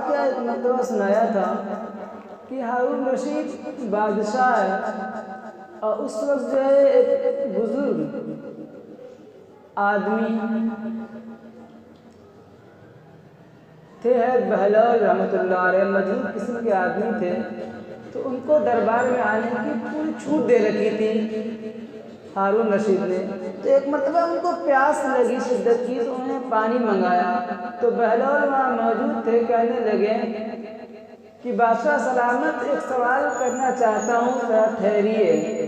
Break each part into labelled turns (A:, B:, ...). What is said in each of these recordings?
A: واقعہ ایک مرتبہ سنایا تھا کہ ہارون رشید بادشاہ ہے، اور اس وقت جو ہے ایک بزرگ آدمی تھے، بہلول رحمۃ اللہ علیہ، مجہول قسم کے آدمی تھے، تو ان کو دربار میں آنے کی پوری چھوٹ دے رکھی تھی ہارون رشید نے۔ تو ایک مرتبہ ان کو پیاس لگی شدت کی، تو انہیں پانی منگایا، تو بہلول وہاں موجود تھے، کہنے لگے کہ بادشاہ سلامت، ایک سوال کرنا چاہتا ہوں، ذرا ٹھہریے۔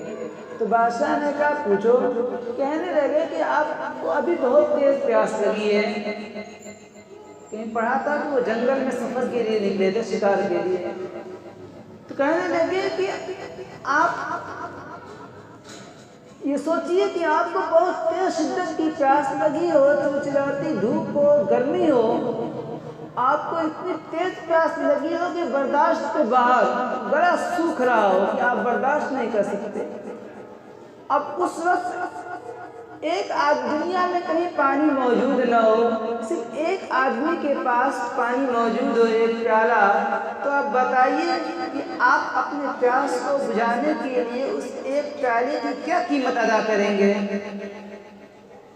A: تو بادشاہ نے کہا پوچھو۔ کہنے لگے کہ آپ کو ابھی بہت تیز پیاس لگی ہے، کہیں پڑھا تھا کہ وہ جنگل میں سفر کے لیے نکلے تھے، شکار کے لیے۔ تو کہنے لگے کہ آپ یہ سوچئے کہ آپ کو بہت تیز شدت کی پیاس لگی ہو، چلچلاتی دھوپ ہو، گرمی ہو، آپ کو اتنی تیز پیاس لگی ہو کہ برداشت کے باہر گلا سوکھ رہا ہو کہ آپ برداشت نہیں کر سکتے۔ اب اس وقت ایک دنیا میں کہیں پانی موجود نہ ہو، صرف ایک آدمی کے پاس پانی موجود ہو، ایک پیالہ، تو آپ بتائیے کہ آپ اپنے پیاس کو بجھانے کے لیے اس ایک پیالے کی کیا قیمت ادا کریں گے؟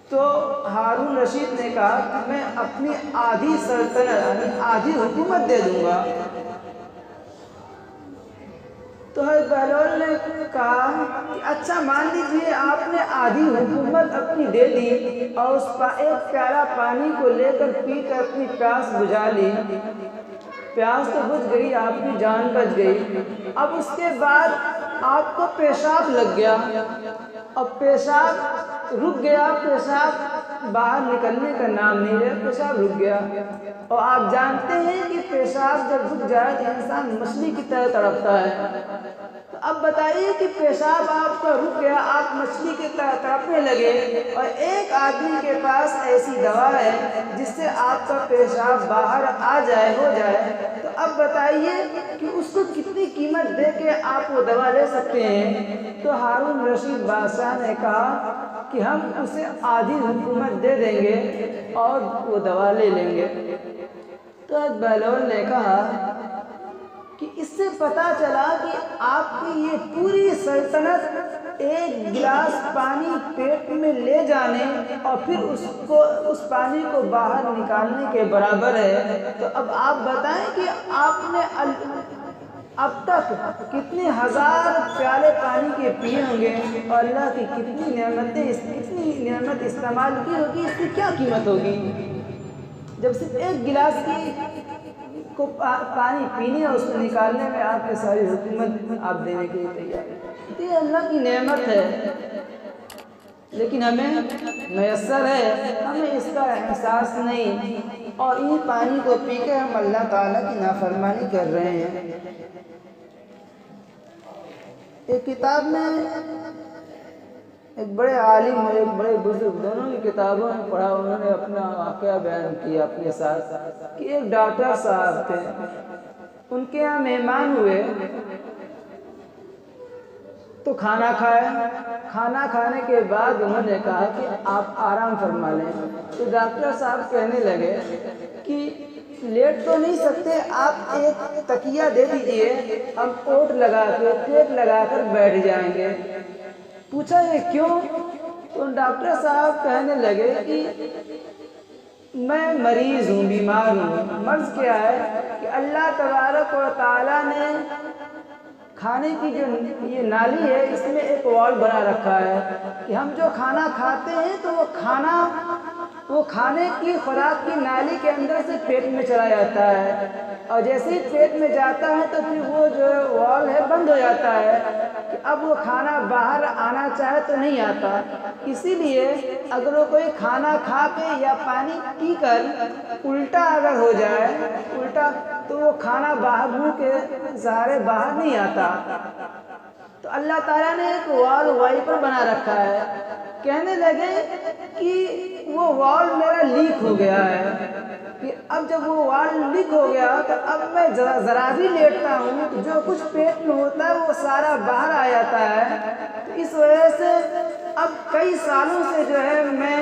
A: تو ہارون رشید نے کہا کہ میں اپنی آدھی سلطنت یعنی آدھی حکومت دے دوں گا۔ تو حضرت بہلول نے کہا کہ اچھا مان لیجیے آپ نے آدھی حکومت اپنی دے دی اور اس ایک پیالہ پانی کو لے کر پی کر اپنی پیاس بجھا لی۔ پیاس تو بجھ گئی، آپ کی جان بچ گئی۔ اب اس کے بعد آپ کو پیشاب لگ گیا، اب پیشاب رک گیا، پیشاب باہر نکلنے کا نام نہیں لے، پیشاب رک گیا۔ اور آپ جانتے ہیں کہ پیشاب جب رک جائے تو انسان مچھلی کی طرح تڑپتا ہے۔ تو اب بتائیے کہ پیشاب آپ کا رک گیا، آپ مچھلی کی طرح تڑپنے لگے، اور ایک آدمی کے پاس ایسی دوا ہے جس سے آپ کا پیشاب باہر آ جائے، ہو جائے، تو اب بتائیے کہ اس کو کتنی قیمت دے کے آپ وہ دوا لے سکتے ہیں؟ تو ہارون رشید بادشاہ نے کہا کہ ہم اسے آدھی حکومت دے دیں گے اور وہ دوا لے لیں گے۔ تو بہلول نے کہا کہ اس سے پتہ چلا کہ آپ کی یہ پوری سلطنت ایک گلاس پانی پیٹ میں لے جانے اور پھر اس پانی کو باہر نکالنے کے برابر ہے۔ تو اب آپ بتائیں کہ آپ نے اب تک کتنے ہزار پیالے پانی کے پیے ہوں گے، اور اللہ کی کتنی نعمت استعمال کی ہوگی، اس کی کیا قیمت ہوگی جب صرف ایک گلاس کو پانی پینے اور اس کو نکالنے میں آپ کی ساری حکومت آپ دینے کے لیے تیار ہے۔ یہ اللہ کی نعمت ہے، لیکن ہمیں میسر ہے، ہمیں اس کا احساس نہیں، اور ان پانی کو پی کے ہم اللہ تعالیٰ کی نافرمانی کر رہے ہیں۔ ایک کتاب میں ایک بڑے عالم اور ایک بڑے بزرگ، دونوں کی کتابوں میں پڑھا، انہوں نے اپنا واقعہ بیان کیا اپنے ساتھ کہ ایک ڈاکٹر صاحب تھے، ان کے یہاں مہمان ہوئے تو کھانا کھائے۔ کھانا کھانے کے بعد انہوں نے کہا کہ آپ آرام فرما لیں۔ تو ڈاکٹر صاحب کہنے لگے کہ لیٹ تو نہیں سکتے، آپ ایک تکیہ دے دیجئے، ہم اوٹ لگا کے پیٹ لگا کر بیٹھ جائیں گے۔ پوچھا یہ کیوں؟ تو ڈاکٹر صاحب کہنے لگے کہ میں مریض ہوں، بیمار ہوں۔ مرض کیا ہے کہ اللہ تبارک و تعالیٰ نے کھانے کی جو یہ نالی ہے، اس میں ایک وال بنا رکھا ہے کہ ہم جو کھانا کھاتے ہیں تو وہ کھانے کی خوراک کی نالی کے اندر سے پیٹ میں چلا جاتا ہے، اور جیسے ہی پیٹ میں جاتا ہے تو پھر وہ جو وال ہے بند ہو جاتا ہے کہ اب وہ کھانا باہر آنا چاہے تو نہیں آتا۔ اسی لیے اگر وہ کوئی کھانا کھا کے یا پانی پی کر الٹا اگر ہو جائے الٹا، تو وہ کھانا باہر منہ کے سہارے باہر نہیں آتا۔ تو اللہ تعالیٰ نے ایک وال وائپر بنا رکھا ہے۔ کہنے لگے کہ وہ وال میرا لیک ہو گیا ہے، کہ اب جب وہ وال لیک ہو گیا تو اب میں ذرا بھی لیٹتا ہوں تو جو کچھ پیٹ میں ہوتا ہے وہ سارا باہر آ جاتا ہے۔ تو اس وجہ سے اب کئی سالوں سے جو ہے میں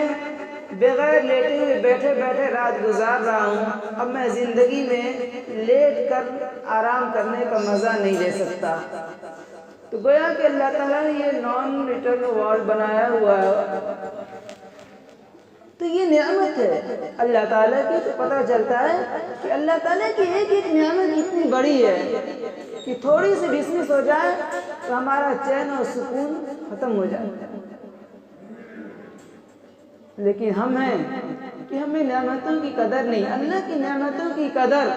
A: بغیر لیٹے ہوئے بیٹھے بیٹھے رات گزار رہا ہوں، اب میں زندگی میں لیٹ کر آرام کرنے کا مزہ نہیں لے سکتا۔ تو گویا کہ اللہ تعالیٰ نے یہ نان ریٹرن وال بنایا ہوا ہے، تو یہ نعمت ہے اللہ تعالیٰ کی۔ تو پتہ چلتا ہے کہ اللہ تعالیٰ کی ایک ایک نعمت اتنی بڑی ہے کہ تھوڑی سی ڈسمس ہو جائے تو ہمارا چین اور سکون ختم ہو جائے۔ لیکن ہم ہیں کہ ہمیں نعمتوں کی قدر نہیں، اللہ کی نعمتوں کی قدر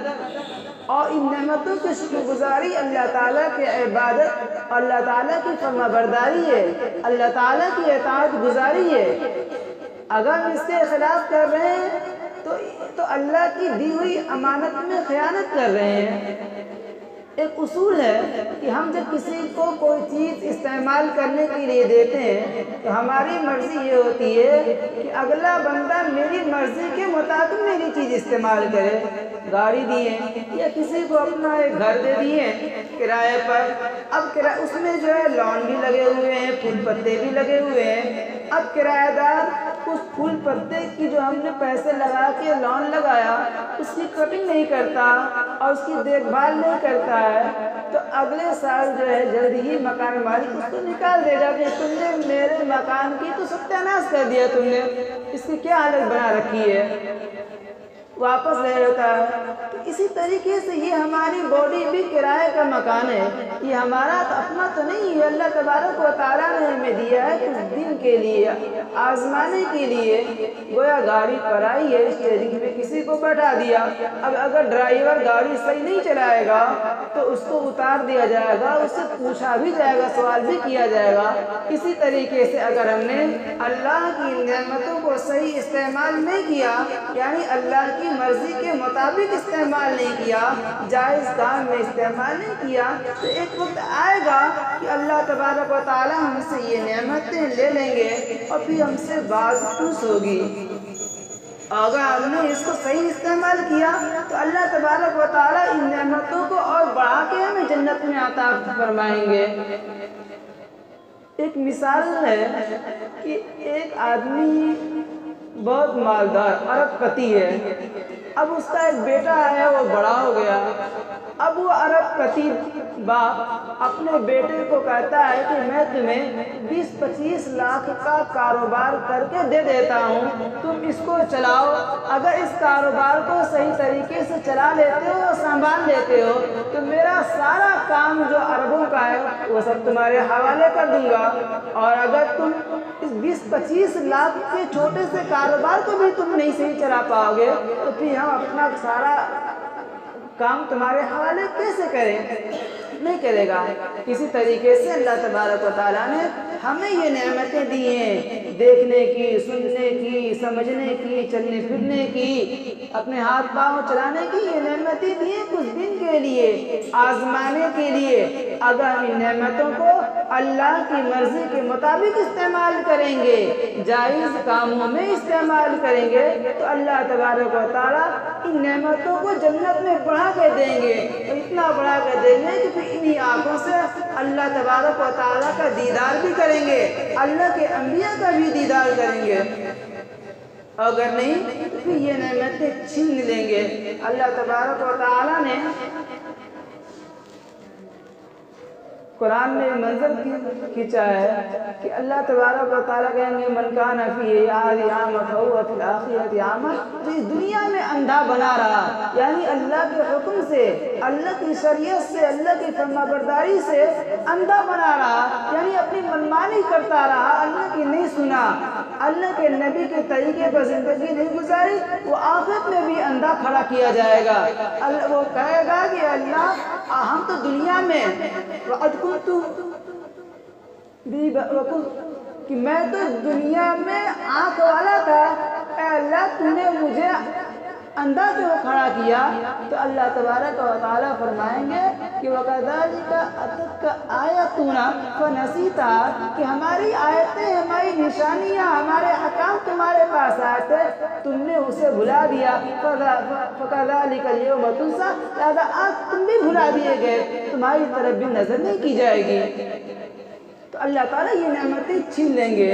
A: اور ان نعمتوں کی شکر گزاری اللہ تعالیٰ کی عبادت، اللہ تعالیٰ کی فرما برداری ہے، اللہ تعالیٰ کی اطاعت گزاری ہے۔ اگر ہم اس کے خلاف کر رہے ہیں تو اللہ کی دی ہوئی امانت میں خیانت کر رہے ہیں۔ ایک اصول ہے کہ ہم جب کسی کو کوئی چیز استعمال کرنے کے لیے دیتے ہیں تو ہماری مرضی یہ ہوتی ہے کہ اگلا بندہ میری مرضی کے مطابق میری چیز استعمال کرے۔ گاڑی دیے یا کسی کو اپنا ایک گھر دے دیے کرائے پر، اب اس میں جو ہے لون بھی لگے ہوئے ہیں، پھول پتے بھی لگے ہوئے ہیں۔ اب کرایہ دار اس پھول پتے کی جو ہم نے پیسے لگا کے لون لگایا اس کی کٹنگ نہیں کرتا اور اس کی دیکھ بھال نہیں کرتا ہے، تو اگلے سال جو ہے جلد ہی مکان مالک اس کو نکال دے گا کہ تم نے میرے مکان کی تو ستیاناش کر دیا، تم نے اس کی کیا حالت بنا رکھی ہے، واپس لے لیتا ہے۔ تو اسی طریقے سے یہ ہماری باڈی بھی کرائے کا مکان ہے، یہ ہمارا اپنا تو نہیں ہے، اللہ تبارک و تعالیٰ نے ہمیں دیا ہے کچھ دن کے لیے آزمانے کے لیے۔ گویا گاڑی پر آئی ہے، اسٹیئرنگ میں کسی کو بیٹھا دیا، اب اگر ڈرائیور گاڑی صحیح نہیں چلائے گا تو اس کو اتار دیا جائے گا، اس سے پوچھا بھی جائے گا، سوال بھی کیا جائے گا۔ اسی طریقے سے اگر ہم نے اللہ کی نعمتوں کو صحیح استعمال نہیں کیا، یعنی اللہ کی مرضی کے مطابق استعمال نہیں کیا، جائز کام میں استعمال نہیں کیا، تو ایک وقت آئے گا کہ اللہ تبارک و تعالیٰ ہم سے یہ نعمتیں لے لیں گے اور پھر ہم سے باز پوچھ ہوگی۔ اگر ہم نے اس کو صحیح استعمال کیا تو اللہ تبارک و تعالیٰ ان نعمتوں کو اور بڑھا کے ہمیں جنت میں عطا فرمائیں گے۔ ایک مثال ہے کہ ایک آدمی بہت مالدار ارب پتی ہے، اب اس کا ایک بیٹا ہے وہ بڑا ہو گیا، اب وہ ارب پتی باپ اپنے بیٹے کو کہتا ہے کہ میں تمہیں 20-25 لاکھ کا کاروبار کر کے دے دیتا ہوں، تم اس کو چلاؤ، اگر اس کاروبار کو صحیح طریقے سے چلا لیتے ہو، سنبھال لیتے ہو تو میرا سارا کام جو اربوں کا ہے وہ سب تمہارے حوالے کر دوں گا، اور اگر تم اس 20-25 لاکھ کے چھوٹے سے کاروبار کو بھی تم نہیں صحیح چلا پاؤ گے تو پھر ہم اپنا سارا کام تمہارے حوالے کیسے کریں؟ نہیں کرے گا۔ اسی طریقے سے اللہ تبارک و تعالیٰ نے ہمیں یہ نعمتیں دی ہیں، دیکھنے کی، سننے کی، سمجھنے کی، چلنے پھرنے کی، اپنے ہاتھ پاؤں چلانے کی، یہ نعمتیں دی ہیں کچھ دن کے لیے، آزمانے کے لیے۔ اگر ہم ان نعمتوں کو اللہ کی مرضی کے مطابق استعمال کریں گے، جائز کاموں میں استعمال کریں گے تو اللہ تبارک و تعالیٰ ان نعمتوں کو جنت میں بڑھا کے دیں گے، اتنا بڑھا کے دیں گے کہ پھر انہی آنکھوں سے اللہ تبارک و تعالیٰ کا دیدار بھی کریں گے، اللہ کے انبیاء کا بھی دیدار کریں گے۔ اگر نہیں تو پھر یہ نعمتیں چھین لیں گے۔ اللہ تبارک و تعالیٰ نے قرآن میں منظر کھینچا ہے کہ اللہ تبارک و تعالیٰ کہیں گے من کان فی هذه اعمى فهو في الآخرة اعمى، جو اس دنیا میں اندھا بنا رہا، یعنی اللہ کے حکم سے، اللہ کی شریعت سے، اللہ کی فرما برداری سے اندھا بنا رہا، یعنی اپنی منمانی کرتا رہا، اللہ کی نہیں سنا، اللہ کے نبی کے طریقے پر زندگی نہیں گزاری، وہ آخرت میں بھی اندھا کھڑا کیا جائے گا۔ وہ کہے گا کہ اللہ ہم تو دنیا میں کہ میں تو دنیا میں آنکھ والا تھا، اے اللہ تو نے مجھے اندھا کیوں کھڑا کیا؟ تو اللہ تبارک و تعالیٰ فرمائیں گے کہ وَكَذَلِكَ أَتَتْكَ آيَاتُنَا فَنَسِيتَهَا، کہ ہماری آیتیں، ہماری نشانیاں، ہمارے احکام تمہارے پاس آئے تھے، تم نے اسے بھلا دیا۔ فَكَذَلِكَ الْيَوْمَ تُنسَىٰ، لہذا آج تم بھی بھلا دیے گئے، تمہاری طرف بھی نظر نہیں کی جائے گی۔ تو اللہ تعالیٰ یہ نعمتیں چھین لیں گے۔